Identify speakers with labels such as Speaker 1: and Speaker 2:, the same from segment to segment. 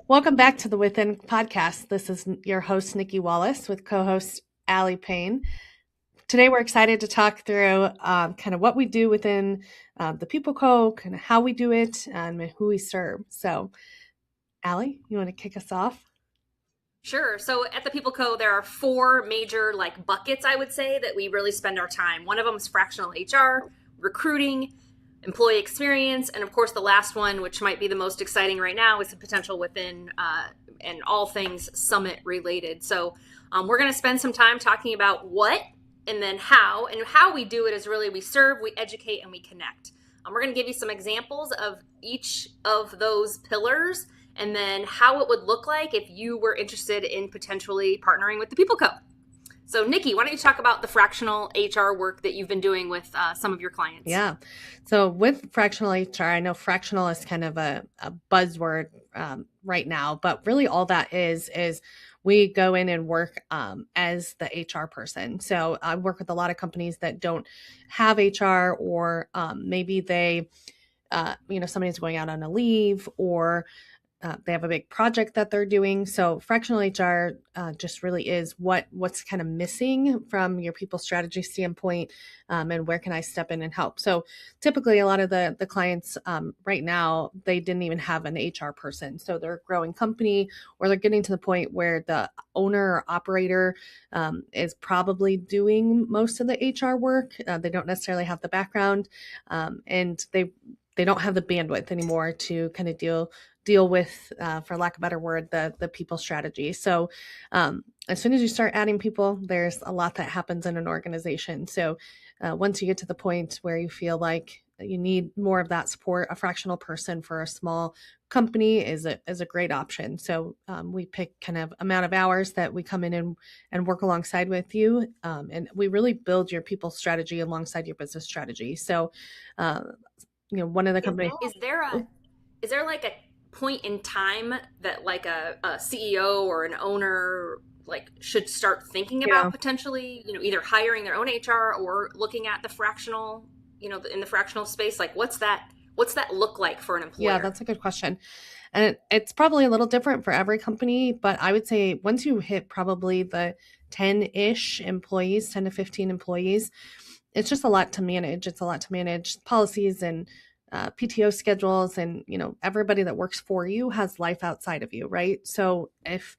Speaker 1: Welcome back to the Within podcast. This is your host, Nikki Wallace, with co-host Payne. Today, we're excited to talk through kind of what we do within the People Co, kind of how we do it, and who we serve. So, Allie, you want to kick us off?
Speaker 2: Sure. So at the People Co, there are four major buckets, I would say, that we really spend our time. One of them is fractional HR, recruiting, employee experience, and of course the last one, which might be the most exciting right now, is the potential within and all things summit related. So we're going to spend some time talking about what and then how. And how we do it is really we serve, we educate, and we connect. We're going to give you some examples of each of those pillars and then how it would look like if you were interested in potentially partnering with the People Co. So, Nikki, why don't you talk about the fractional HR work that you've been doing with some of your clients?
Speaker 1: Yeah. So with fractional HR, I know fractional is kind of a buzzword right now, but really all that is we go in and work as the HR person. So I work with a lot of companies that don't have HR, or maybe they, somebody's going out on a leave, or they have a big project that they're doing. So fractional HR just really is what's kind of missing from your people strategy standpoint, and where can I step in and help. So typically a lot of the clients right now, they didn't even have an HR person. So they're a growing company, or they're getting to the point where the owner or operator is probably doing most of the HR work. They don't necessarily have the background, and they don't have the bandwidth anymore to kind of deal with, for lack of a better word, the people strategy. So as soon as you start adding people, there's a lot that happens in an organization. So once you get to the point where you feel like you need more of that support, a fractional person for a small company is a great option. So we pick kind of amount of hours that we come in and work alongside with you. And we really build your people strategy alongside your business strategy. So, one of the companies.
Speaker 2: Is there like a point in time that a CEO or an owner should start thinking about potentially, either hiring their own HR or looking at the fractional, in the fractional space? What's that look like for an employer?
Speaker 1: Yeah, that's a good question. And it's probably a little different for every company, but I would say once you hit probably the 10-ish employees, 10 to 15 employees, it's just a lot to manage. It's a lot to manage policies and PTO schedules, and everybody that works for you has life outside of you, right? So if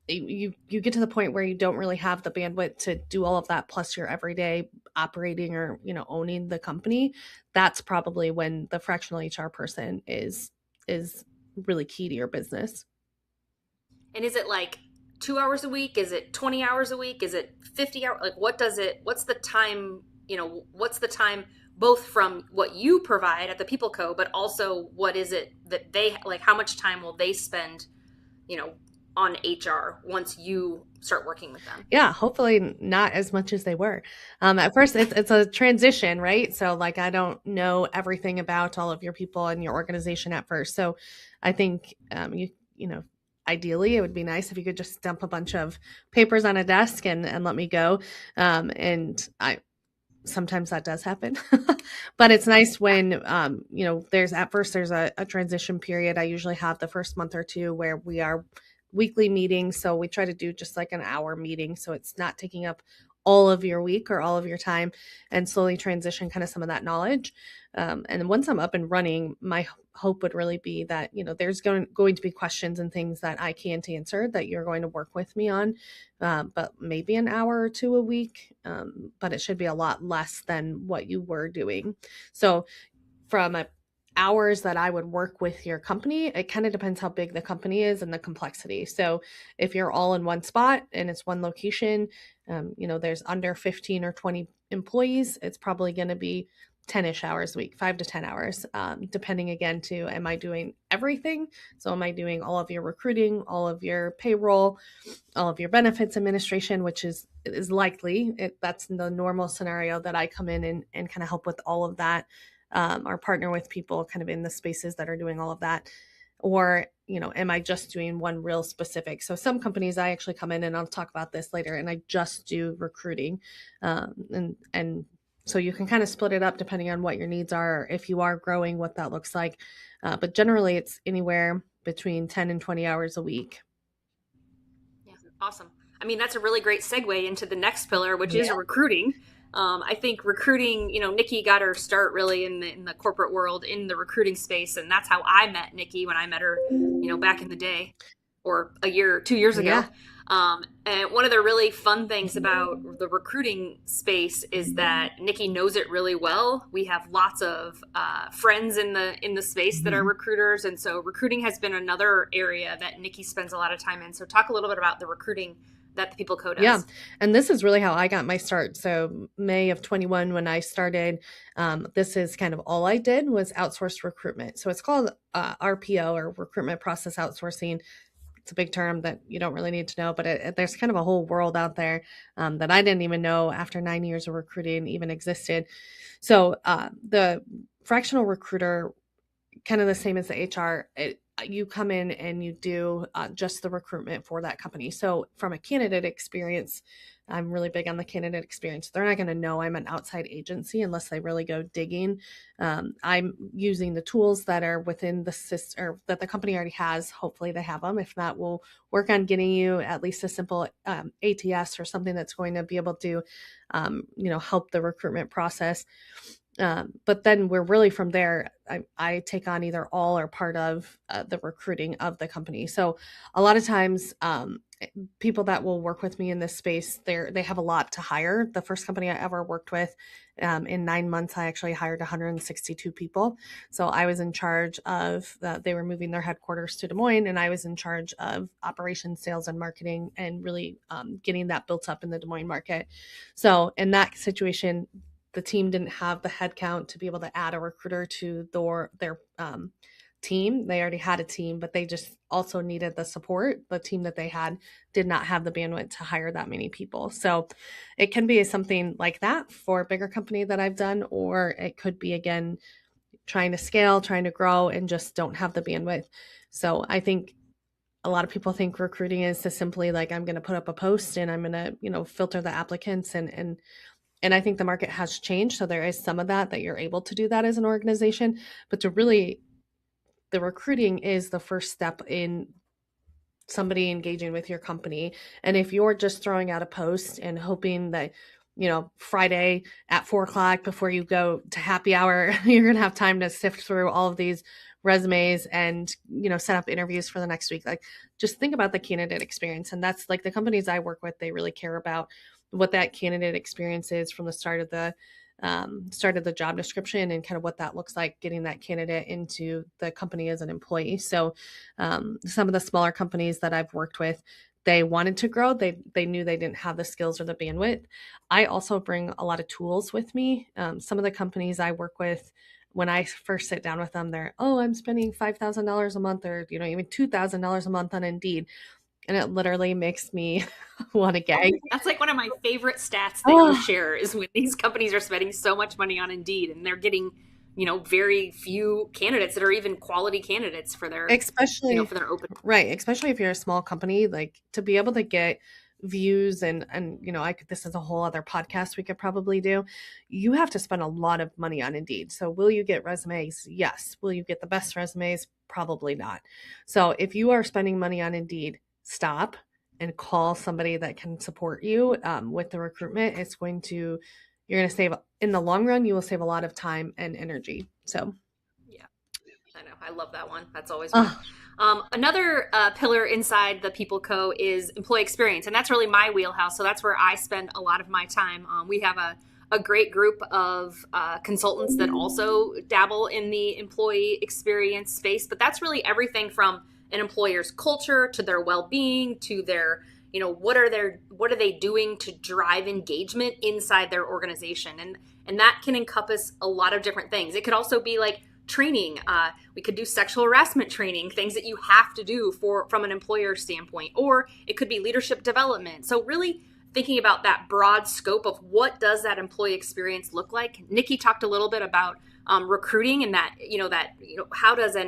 Speaker 1: you get to the point where you don't really have the bandwidth to do all of that, plus your everyday operating or owning the company, that's probably when the fractional HR person is really key to your business.
Speaker 2: And is it 2 hours a week? Is it 20 hours a week? Is it 50 hours? What's the time, what's the time both from what you provide at the People Co, but also what is it that they how much time will they spend, on HR once you start working with them?
Speaker 1: Yeah, hopefully not as much as they were. At first, it's a transition, right? So I don't know everything about all of your people and your organization at first. So I think ideally, it would be nice if you could just dump a bunch of papers on a desk and let me go. And sometimes that does happen, but it's nice when, there's a transition period. I usually have the first month or two where we are weekly meetings. So we try to do just an hour meeting, so it's not taking up all of your week or all of your time, and slowly transition kind of some of that knowledge. And once I'm up and running, my hope would really be that, there's going to be questions and things that I can't answer that you're going to work with me on, but maybe an hour or two a week. But it should be a lot less than what you were doing. So from hours that I would work with your company, it kind of depends how big the company is and the complexity. So if you're all in one spot and it's one location, there's under 15 or 20 employees, it's probably going to be 10-ish hours a week, 5 to 10 hours, depending again to, am I doing everything? So am I doing all of your recruiting, all of your payroll, all of your benefits administration, which is likely, that's the normal scenario that I come in and kind of help with all of that, or partner with people kind of in the spaces that are doing all of that. Or, am I just doing one real specific? So some companies, I actually come in, and I'll talk about this later, and I just do recruiting. And so you can kind of split it up depending on what your needs are, if you are growing, what that looks like. But generally it's anywhere between 10 and 20 hours a week.
Speaker 2: Yeah, awesome. I mean, that's a really great segue into the next pillar, which is recruiting. I think recruiting, Nikki got her start really in the corporate world, in the recruiting space. And that's how I met Nikki when I met her, back in the day, or 2 years ago.
Speaker 1: Yeah.
Speaker 2: And one of the really fun things about the recruiting space is that Nikki knows it really well. We have lots of friends in the space that are recruiters. And so recruiting has been another area that Nikki spends a lot of time in. So talk a little bit about the recruiting that the People Co does.
Speaker 1: Yeah. And this is really how I got my start. So May of 21, when I started, this is kind of all I did was outsourced recruitment. So it's called RPO, or recruitment process outsourcing. It's a big term that you don't really need to know, but there's kind of a whole world out there that I didn't even know after 9 years of recruiting even existed. So the fractional recruiter, kind of the same as the HR, you come in and you do just the recruitment for that company. So from a candidate experience, I'm really big on the candidate experience. They're not going to know I'm an outside agency unless they really go digging. I'm using the tools that are within the system, or that the company already has. Hopefully they have them. If not, we'll work on getting you at least a simple ATS or something that's going to be able to, help the recruitment process. But then we're really from there, I take on either all or part of the recruiting of the company. So a lot of times people that will work with me in this space, they have a lot to hire. The first company I ever worked with, in 9 months, I actually hired 162 people. So I was in charge of, they were moving their headquarters to Des Moines, and I was in charge of operations, sales, and marketing, and really getting that built up in the Des Moines market. So in that situation, the team didn't have the headcount to be able to add a recruiter to their team. They already had a team, but they just also needed the support. The team that they had did not have the bandwidth to hire that many people. So it can be something like that for a bigger company that I've done, or it could be, again, trying to scale, trying to grow, and just don't have the bandwidth. So I think a lot of people think recruiting is to simply like, I'm going to put up a post and I'm going to, filter the applicants, and I think the market has changed. So there is some of that you're able to do that as an organization, but the recruiting is the first step in somebody engaging with your company. And if you're just throwing out a post and hoping that, Friday at 4:00 before you go to happy hour, you're going to have time to sift through all of these resumes and, set up interviews for the next week. Like, just think about the candidate experience. And that's like the companies I work with, they really care about what that candidate experience is from the start of the job description, and kind of what that looks like getting that candidate into the company as an employee. So some of the smaller companies that I've worked with, they wanted to grow. They knew they didn't have the skills or the bandwidth. I also bring a lot of tools with me. Some of the companies I work with, when I first sit down with them, they're, I'm spending $5,000 a month, or, even $2,000 a month on Indeed. And it literally makes me want to gag.
Speaker 2: That's like one of my favorite stats that you share, is when these companies are spending so much money on Indeed and they're getting, very few candidates that are even quality candidates for their,
Speaker 1: especially
Speaker 2: for their open.
Speaker 1: Right. Especially if you're a small company, like, to be able to get views and this is a whole other podcast we could probably do. You have to spend a lot of money on Indeed. So will you get resumes? Yes. Will you get the best resumes? Probably not. So if you are spending money on Indeed, stop and call somebody that can support you with the recruitment. You're going to save, in the long run, you will save a lot of time and energy. So
Speaker 2: yeah, I know. I love that one. That's always one. Another pillar inside the People Co is employee experience. And that's really my wheelhouse. So that's where I spend a lot of my time. We have a great group of consultants that also dabble in the employee experience space, but that's really everything from an employer's culture to their well-being to their, what are they doing to drive engagement inside their organization, and that can encompass a lot of different things. It could also be like training. We could do sexual harassment training, things that you have to do from an employer standpoint, or it could be leadership development. So really thinking about that broad scope of what does that employee experience look like. Nikki talked a little bit about recruiting, and that how does a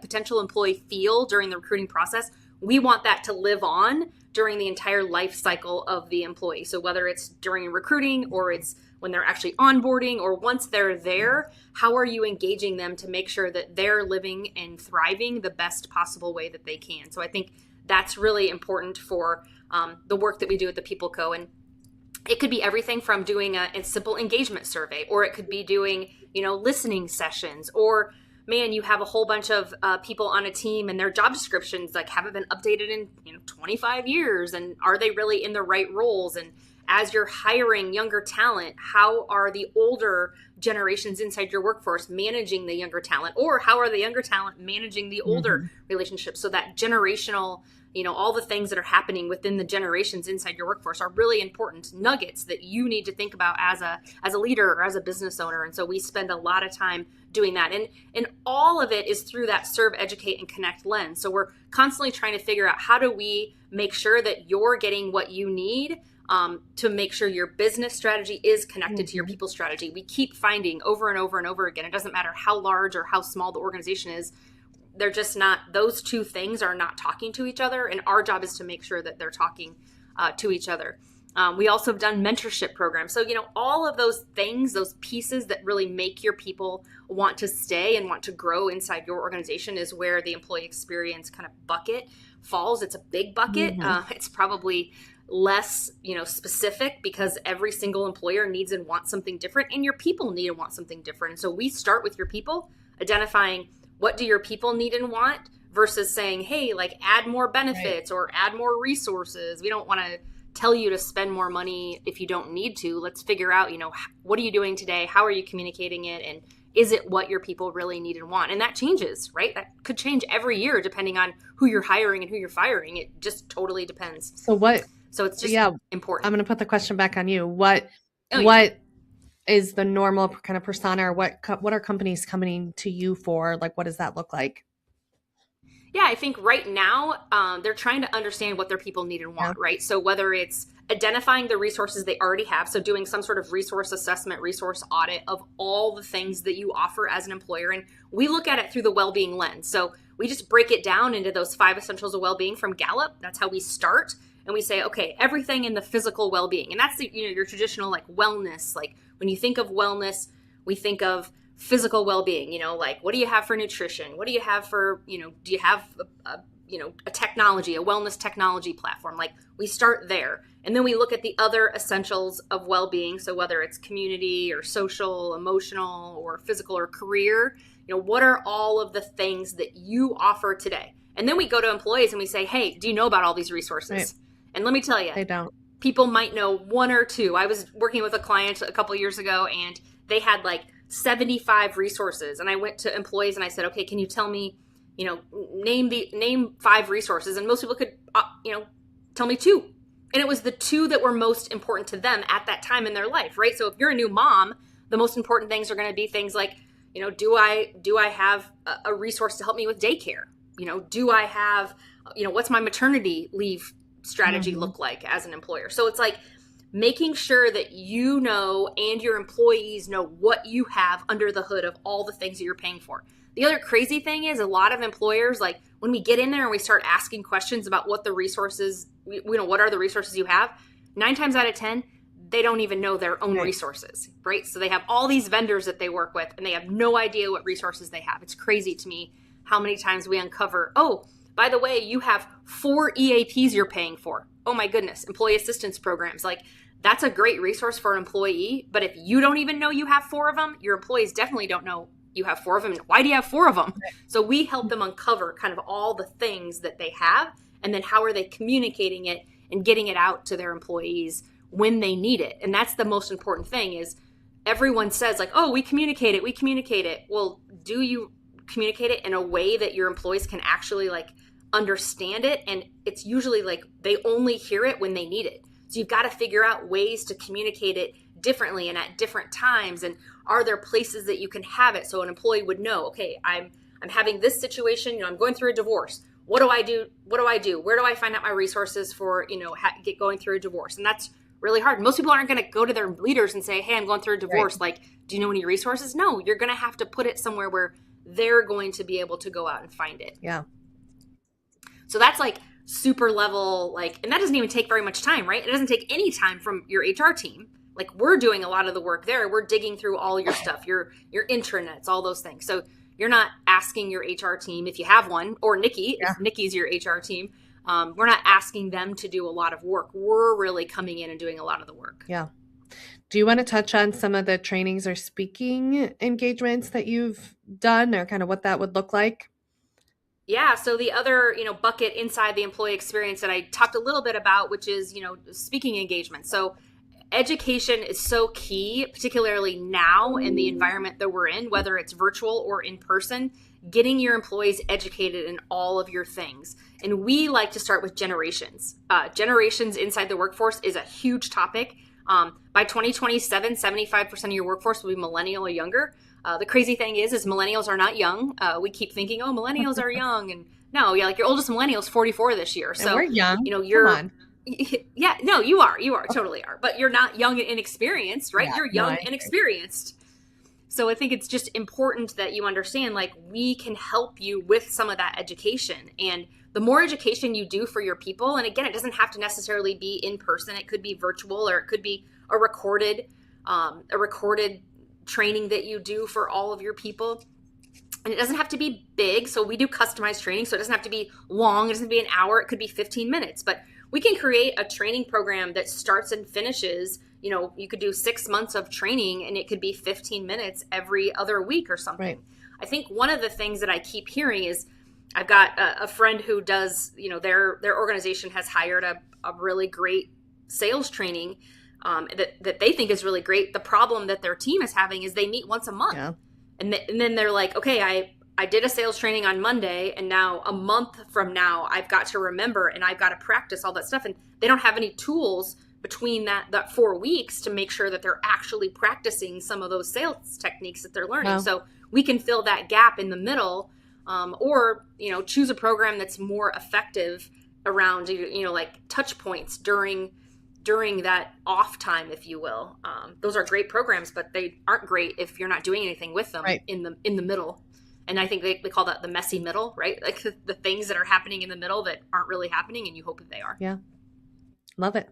Speaker 2: potential employee feel during the recruiting process. We want that to live on during the entire life cycle of the employee. So whether it's during recruiting or it's when they're actually onboarding or once they're there, how are you engaging them to make sure that they're living and thriving the best possible way that they can? So I think that's really important for the work that we do at the People Co. And it could be everything from doing a simple engagement survey, or it could be doing, listening sessions, or man, you have a whole bunch of people on a team and their job descriptions like haven't been updated in 25 years, and are they really in the right roles? And as you're hiring younger talent, how are the older generations inside your workforce managing the younger talent, or how are the younger talent managing the older relationships? So that generational, all the things that are happening within the generations inside your workforce are really important nuggets that you need to think about as a leader or as a business owner. And so we spend a lot of time doing that. And all of it is through that serve, educate, and connect lens. So we're constantly trying to figure out how do we make sure that you're getting what you need to make sure your business strategy is connected to your people strategy. We keep finding over and over and over again, it doesn't matter how large or how small the organization is, they're just not, those two things are not talking to each other. And our job is to make sure that they're talking to each other. We also have done mentorship programs. So, all of those things, those pieces that really make your people want to stay and want to grow inside your organization is where the employee experience kind of bucket falls. It's a big bucket. It's probably less, specific because every single employer needs and wants something different, and your people need and want something different. And so we start with your people, identifying what do your people need and want versus saying, hey, like add more benefits or add more resources. We don't want to tell you to spend more money if you don't need to. Let's figure out, what are you doing today? How are you communicating it? And is it what your people really need and want? And that changes, right? That could change every year depending on who you're hiring and who you're firing. It just totally depends. So it's just important.
Speaker 1: I'm going to put the question back on you. What is the normal kind of persona, or what are companies coming to you for? Like, what does that look like?
Speaker 2: Yeah, I think right now they're trying to understand what their people need and want, right? So whether it's identifying the resources they already have, so doing some sort of resource assessment, resource audit of all the things that you offer as an employer. And we look at it through the well-being lens. So we just break it down into those 5 essentials of well-being from Gallup. That's how we start. And we say, okay, everything in the physical well-being. And that's your traditional like wellness. Like when you think of wellness, we think of physical well-being, like what do you have for nutrition? What do you have for, do you have a technology, a wellness technology platform? Like we start there. And then we look at the other essentials of well-being. So whether it's community or social, emotional, or physical or career, what are all of the things that you offer today? And then we go to employees and we say, hey, do you know about all these resources? Right. And let me tell you,
Speaker 1: they don't.
Speaker 2: People might know 1 or 2. I was working with a client a couple of years ago and they had like 75 resources. And I went to employees and I said, okay, can you tell me, name 5 resources? And most people could, tell me 2. And it was the 2 that were most important to them at that time in their life, right? So if you're a new mom, the most important things are going to be things like, do I have a resource to help me with daycare? Do I have, what's my maternity leave strategy look like as an employer? So it's like making sure that you know and your employees know what you have under the hood of all the things that you're paying for. The other crazy thing is a lot of employers, like when we get in there and we start asking questions about what the resources, what are the resources you have, 9 times out of 10, they don't even know their own resources, right? So they have all these vendors that they work with and they have no idea what resources they have. It's crazy to me how many times we uncover, oh, by the way, you have 4 EAPs you're paying for. Oh my goodness, employee assistance programs. Like that's a great resource for an employee, but if you don't even know you have 4 of them, your employees definitely don't know you have 4 of them. Why do you have 4 of them? So we help them uncover kind of all the things that they have, and then how are they communicating it and getting it out to their employees when they need it. And that's the most important thing is everyone says like, oh, we communicate it. Well, do you communicate it in a way that your employees can actually like understand it? And it's usually like they only hear it when they need it. So you've got to figure out ways to communicate it differently and at different times. And are there places that you can have it so an employee would know, okay, I'm having this situation, I'm going through a divorce. What do I do? Where do I find out my resources for, going through a divorce? And that's really hard. Most people aren't going to go to their leaders and say, hey, I'm going through a divorce. Right. Like, do you know any resources? No, you're going to have to put it somewhere where they're going to be able to go out and find it.
Speaker 1: Yeah.
Speaker 2: So that's like super level, like, and that doesn't even take very much time, right? It doesn't take any time from your HR team. Like, we're doing a lot of the work there. We're digging through all your stuff, your intranets, all those things. So you're not asking your HR team, if you have one, or Nikki, if Nikki's your HR team, we're not asking them to do a lot of work. We're really coming in and doing a lot of the work.
Speaker 1: Yeah. Do you want to touch on some of the trainings or speaking engagements that you've done, or kind of what that would look like?
Speaker 2: Yeah. So the other, bucket inside the employee experience that I talked a little bit about, which is, speaking engagement. So education is so key, particularly now in the environment that we're in, whether it's virtual or in person, getting your employees educated in all of your things. And we like to start with generations. Generations inside the workforce is a huge topic. By 2027, 75% of your workforce will be millennial or younger. The crazy thing is millennials are not young. We keep thinking, oh, millennials are young. And no, like your oldest millennial is 44 this year. So
Speaker 1: and we're young.
Speaker 2: You're, come on. Yeah, no, you totally are. But you're not young and inexperienced, right? Yeah, you're young and experienced. So I think it's just important that you understand, like, we can help you with some of that education. And the more education you do for your people, and again, it doesn't have to necessarily be in person. It could be virtual, or it could be a recorded training that you do for all of your people. And it doesn't have to be big. So we do customized training. So it doesn't have to be long. It doesn't have to be an hour. It could be 15 minutes. But we can create a training program that starts and finishes. You could do 6 months of training, and it could be 15 minutes every other week or something. Right. I think one of the things that I keep hearing is, I've got a friend who does, their organization has hired a really great sales training that they think is really great. The problem that their team is having is they meet once a month. Yeah. And then they're like, okay, I did a sales training on Monday, and now a month from now, I've got to remember and I've got to practice all that stuff. And they don't have any tools between that 4 weeks to make sure that they're actually practicing some of those sales techniques that they're learning. Wow. So we can fill that gap in the middle, or choose a program that's more effective around, like touch points during that off time, if you will. Those are great programs, but they aren't great if you're not doing anything with them. Right. in the middle. And I think they call that the messy middle, right? Like the things that are happening in the middle that aren't really happening, and you hope that they are.
Speaker 1: Yeah. Love it.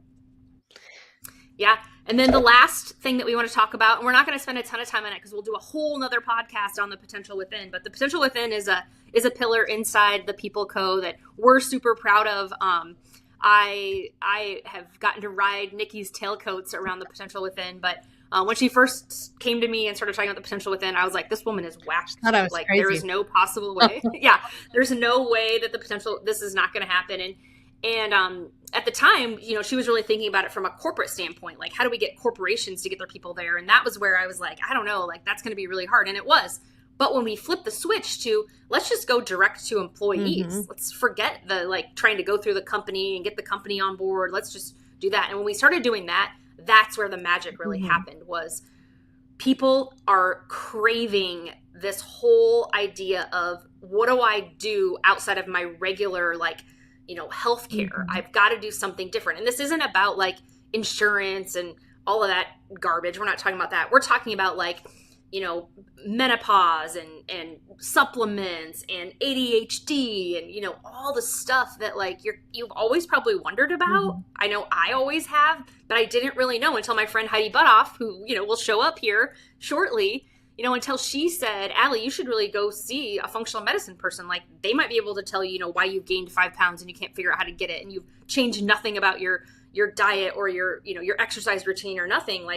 Speaker 2: Yeah. And then the last thing that we want to talk about, and we're not going to spend a ton of time on it because we'll do a whole nother podcast on the potential within, but the potential within is a pillar inside the People Co. that we're super proud of. I have gotten to ride Nikki's tailcoats around the potential within, but when she first came to me and started talking about the potential within, I was like, this woman is whacked. Like, crazy. There is no possible way. Yeah. There's no way that this is not going to happen. And at the time, she was really thinking about it from a corporate standpoint. Like, how do we get corporations to get their people there? And that was where I was like, I don't know, like, that's going to be really hard. And it was. But when we flipped the switch to, let's just go direct to employees. Mm-hmm. Let's forget the, trying to go through the company and get the company on board. Let's just do that. And when we started doing that, that's where the magic really mm-hmm. happened. Was people are craving this whole idea of, what do I do outside of my regular, healthcare? Mm-hmm. I've got to do something different. And this isn't about insurance and all of that garbage. We're not talking about that. We're talking about menopause and supplements and ADHD and, all the stuff that you've always probably wondered about. Mm-hmm. I know I always have, but I didn't really know until my friend Heidi Butoff, who, will show up here shortly, until she said, Allie, you should really go see a functional medicine person. They might be able to tell you, why you've gained 5 pounds and you can't figure out how to get it. And you've changed nothing about your diet or your exercise routine or nothing.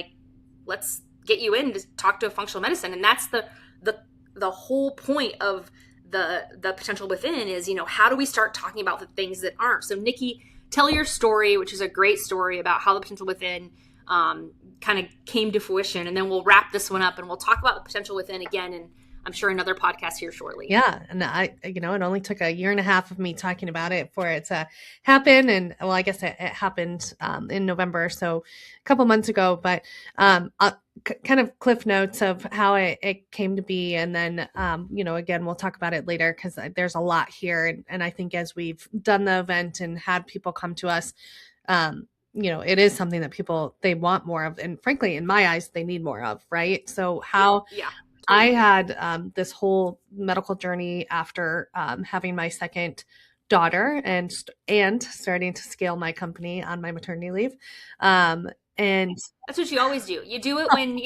Speaker 2: Let's get you in to talk to a functional medicine. And that's the whole point of the potential within is, how do we start talking about the things that aren't? So Nikki, tell your story, which is a great story about how the potential within kind of came to fruition. And then we'll wrap this one up and we'll talk about the potential within again. And I'm sure another podcast here shortly.
Speaker 1: Yeah. And it only took a year and a half of me talking about it for it to happen. And I guess it happened in November. So a couple months ago, but kind of cliff notes of how it came to be. And then, again, we'll talk about it later because there's a lot here. And I think as we've done the event and had people come to us, it is something that people, they want more of. And frankly, in my eyes, they need more of, right? So how I had this whole medical journey after having my second daughter and starting to scale my company on my maternity leave. Um, and
Speaker 2: That's what you always do. You do it when,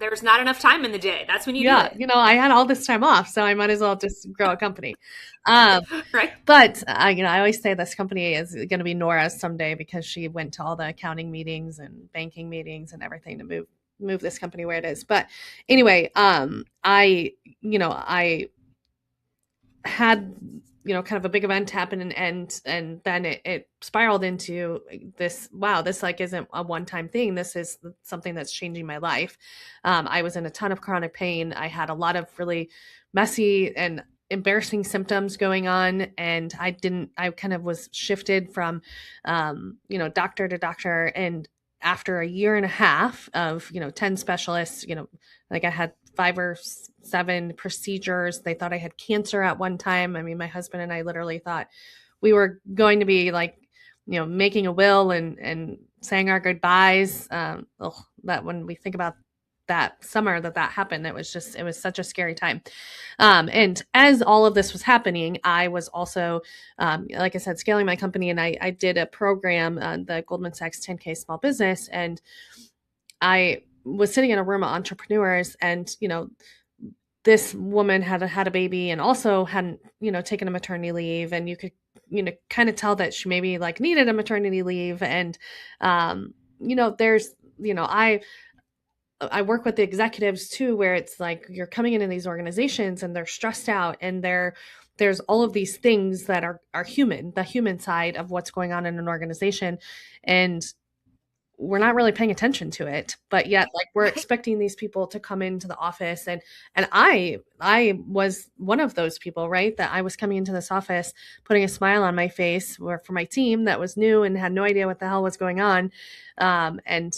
Speaker 2: there's not enough time in the day. That's when you do
Speaker 1: yeah,
Speaker 2: it.
Speaker 1: I had all this time off, so I might as well just grow a company. Um,
Speaker 2: Right?
Speaker 1: but I always say this company is going to be Nora's someday because she went to all the accounting meetings and banking meetings and everything to move this company where it is. But anyway, I had kind of a big event happen and then it spiraled into this. Wow, this like isn't a one-time thing. This is something that's changing my life. I was in a ton of chronic pain. I had a lot of really messy and embarrassing symptoms going on, and I kind of was shifted from doctor to doctor. And after a year and a half of 10 specialists, like I had 5 or 7 procedures. They thought I had cancer at one time. I mean, my husband and I literally thought we were going to be like, making a will and saying our goodbyes. That when we think about that summer that happened, it was such a scary time. And as all of this was happening, I was also, like I said, scaling my company, and I did a program, the Goldman Sachs 10K Small Business, and I was sitting in a room of entrepreneurs, and this woman had a baby and also hadn't taken a maternity leave, and you could kind of tell that she maybe like needed a maternity leave. And there's I work with the executives too, where it's like you're coming into these organizations and they're stressed out, and there's all of these things that are human, the human side of what's going on in an organization, and we're not really paying attention to it. But yet, like, we're
Speaker 2: Right.
Speaker 1: expecting these people to come into the office, and I was one of those people, right? That I was coming into this office putting a smile on my face for my team that was new and had no idea what the hell was going on. And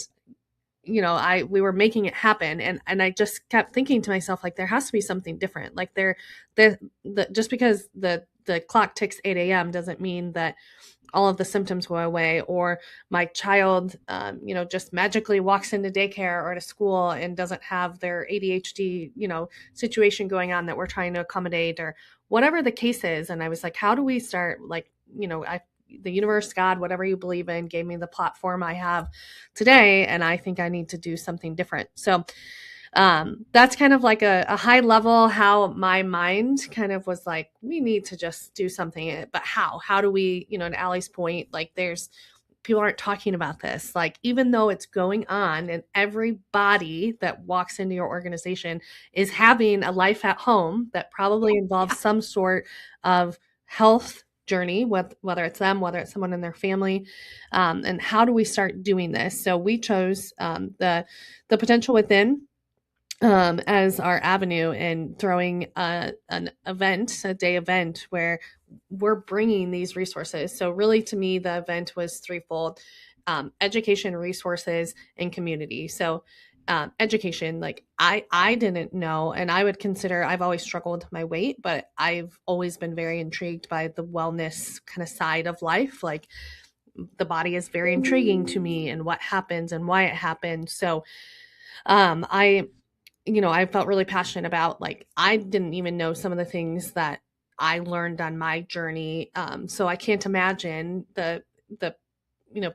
Speaker 1: we were making it happen, and I just kept thinking to myself, like, there has to be something different. Like, the just because the clock ticks 8 a.m. doesn't mean that all of the symptoms go away, or my child just magically walks into daycare or to school and doesn't have their ADHD situation going on that we're trying to accommodate, or whatever the case is. And I was like, how do we start, like, the universe, God, whatever you believe in, gave me the platform I have today, and I think I need to do something different. So that's kind of like a high level how my mind kind of was like, we need to just do something. But how do we, to Allie's point, like, there's people aren't talking about this. Like, even though it's going on and everybody that walks into your organization is having a life at home that probably involves some sort of health journey, whether it's them, whether it's someone in their family. And how do we start doing this? So we chose the potential within as our avenue, and throwing an event, a day event, where we're bringing these resources. So really, to me, the event was threefold: education, resources, and community. So education, like, I didn't know, and I would consider, I've always struggled with my weight, but I've always been very intrigued by the wellness kind of side of life. Like, the body is very intriguing to me, and what happens and why it happened. So I felt really passionate about, like, I didn't even know some of the things that I learned on my journey. So I can't imagine the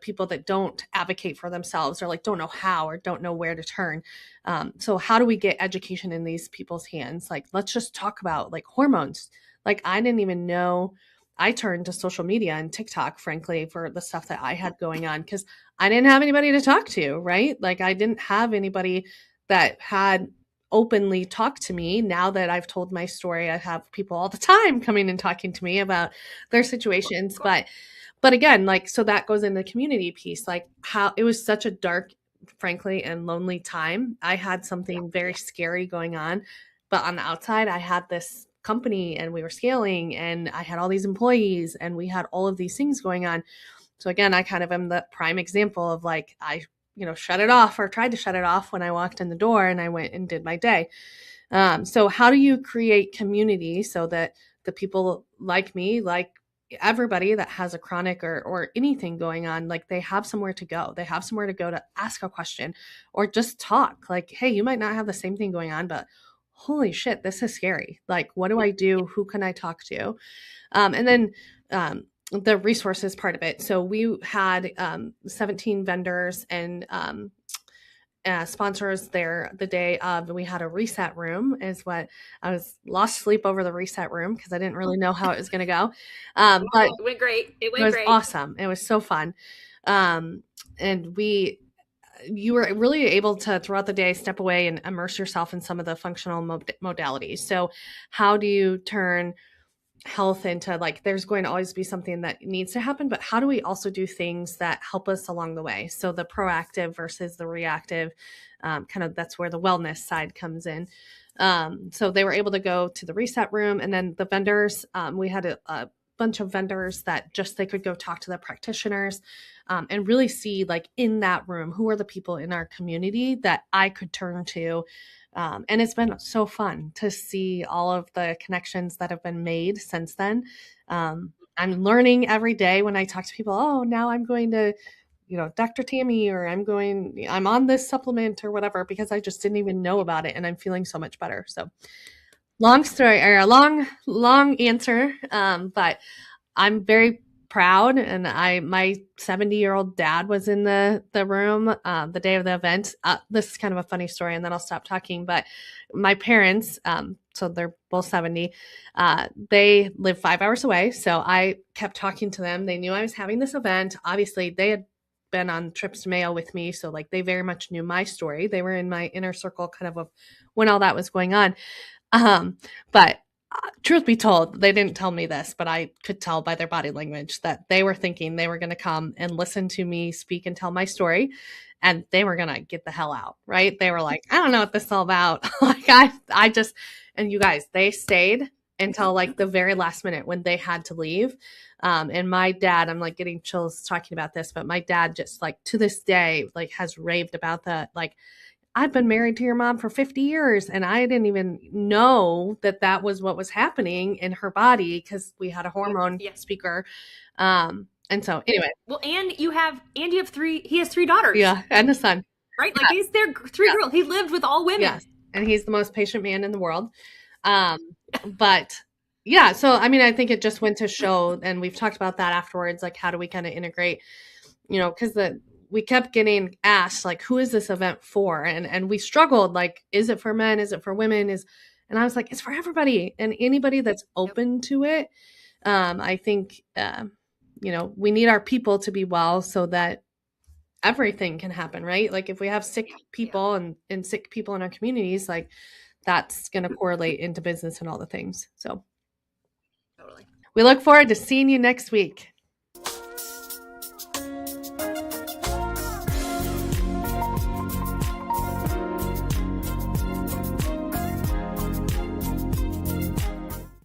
Speaker 1: people that don't advocate for themselves, or like don't know how, or don't know where to turn. So how do we get education in these people's hands? Like, let's just talk about, like, hormones. Like, I didn't even know. I turned to social media and TikTok, frankly, for the stuff that I had going on, because I didn't have anybody to talk to, right? Like, I didn't have anybody that had openly talked to me. Now that I've told my story, I have people all the time coming and talking to me about their situations. But again, like, so that goes in the community piece, like, how it was such a dark, frankly, and lonely time. I had something very scary going on, but on the outside, I had this company, and we were scaling, and I had all these employees, and we had all of these things going on. So again, I kind of am the prime example of, like, I shut it off, or tried to shut it off, when I walked in the door, and I went and did my day. So how do you create community so that the people like me, like everybody that has a chronic or anything going on, like, they have somewhere to go. They have somewhere to go to ask a question, or just talk. Like, hey, you might not have the same thing going on, but holy shit, this is scary. Like, what do I do? Who can I talk to? And then the resources part of it. So we had 17 vendors and sponsors there the day of. We had a reset room, is what I was lost sleep over the reset room because I didn't really know how it was going to go. But
Speaker 2: it went great. It
Speaker 1: was
Speaker 2: great.
Speaker 1: Awesome. It was so fun. And you were really able to throughout the day step away and immerse yourself in some of the functional modalities. So how do you turn health into, like, there's going to always be something that needs to happen, but how do we also do things that help us along the way? So the proactive versus the reactive, kind of, that's where the wellness side comes in. So they were able to go to the reset room, and then the vendors, we had a bunch of vendors that just they could go talk to the practitioners, and really see, like, in that room, who are the people in our community that I could turn to. And it's been so fun to see all of the connections that have been made since then. I'm learning every day when I talk to people, oh, now I'm going to, Dr. Tammy, or I'm on this supplement or whatever, because I just didn't even know about it, and I'm feeling so much better. So long story, or a long answer. But I'm very proud, and my 70-year-old dad was in the room the day of the event. This is kind of a funny story, and then I'll stop talking. But my parents, so they're both 70, they live 5 hours away, so I kept talking to them. They knew I was having this event. Obviously, they had been on trips to Mayo with me, so, like, they very much knew my story. They were in my inner circle kind of when all that was going on. But truth be told, they didn't tell me this, but I could tell by their body language that they were thinking they were going to come and listen to me speak and tell my story, and they were going to get the hell out, right? They were like, I don't know what this is all about. Like, I just, and you guys, they stayed until, like, the very last minute when they had to leave. And my dad, I'm, like, getting chills talking about this, but my dad just, like, to this day, like, has raved about that. Like, I've been married to your mom for 50 years, and I didn't even know that was what was happening in her body, because we had a hormone speaker. And so anyway.
Speaker 2: Well, and you have he has 3 daughters.
Speaker 1: Yeah, and a son.
Speaker 2: Right? Like, he's their 3 girls. He lived with all women.
Speaker 1: Yes. And he's the most patient man in the world. But yeah, so I mean, I think it just went to show, and we've talked about that afterwards, like, how do we kind of integrate, because we kept getting asked, like, who is this event for? And we struggled, like, is it for men? Is it for women? And I was like, it's for everybody, and anybody that's open to it. I think, we need our people to be well so that everything can happen, right? Like, if we have sick people and sick people in our communities, like, that's going to correlate into business and all the things. So
Speaker 2: totally.
Speaker 1: We look forward to seeing you next week.